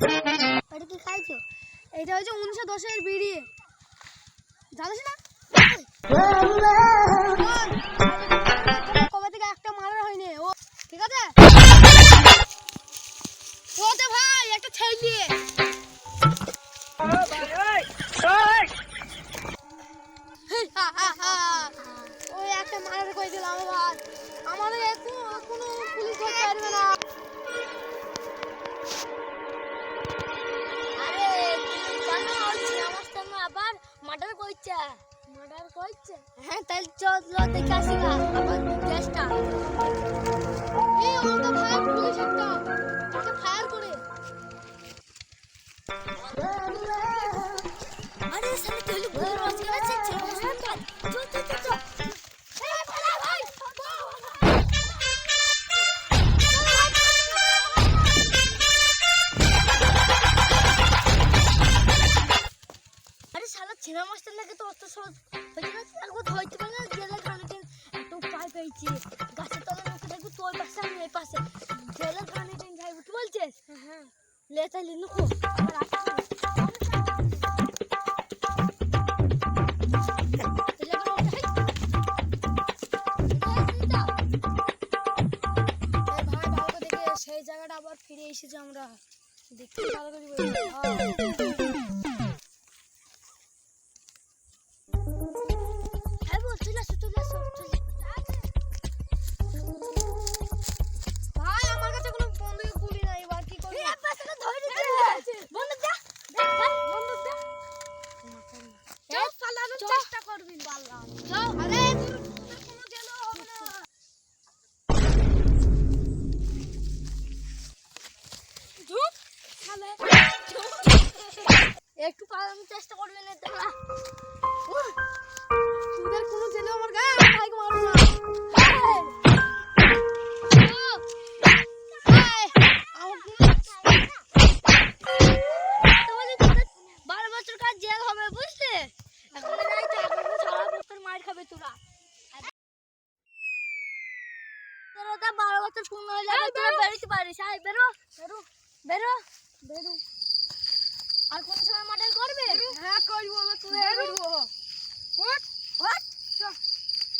এটা কি খাইছো? এটা হচ্ছে 1910 এর বিড়ি। জানিস না? কবে থেকে একটা মারা হয়নি ও, ঠিক আছে? ওতে ভাই একটা ছেড়ে দিয়ে ওই একটা মারার কই দিলাম আবার। আমাদের কোনো পুলিশ ধরতে পারবে না। আরে তুমি জানো আমার সামনে আবার মার্ডার করছে। মার্ডার করছে? হ্যাঁ তাহলে চল দেখে আসি না আবার গ্যাসটা। এই আমাদের ভাই পুলিশ একটা ওকে ফায়ার করে। আরে সামনে তুই ভুল রোজগার আছে চল এই পালা ভাই। আরে শালা ছেনা মাস্টার লাগে তো অত সহজ হইতে না, একবার ধরতে পারে না। জেলের কানেতে একটা উপায় পেয়েছি, গাছের তলায় মুখে থাকবো তোর পাশে আমি এই পাশে, জেলের কানেতে যাইবো। কি বলছিস? হ্যাঁ লে তাইলে নুকো আমার আসছে। সেই জায়গাটা আবার ফিরে এসেছি আমরা দেখতে ভালো করে হ্যাঁ বল চলে আসো ভাই আমার কাছে কোনো বন্দুক গুলি নাই, এবার কি করব? এই পাশে ধরে দিতে বন্ধ দে বন্ধ দে চল পালানোর চেষ্টা করবি পালাম। চল আরে কোনো জেলও হবে না। ধুপ শালে একটু পালানোর চেষ্টা করবি না দাঁড়া। তোদের কোনো জেলও আমার গায়ে ভাইকে মারবো না। জেল হবে বুঝলে, এখন যাই তো এখন সারা বছর মার খাবে তোরা। 12 বছর পূর্ণ হয়ে যাবে তোরা বেরোতে পারিস। আয় বেরো বেরো বেরো। আর কোন সময় মার্ডার করবে? হ্যাঁ করবো, তুই বেরো। হোয়াট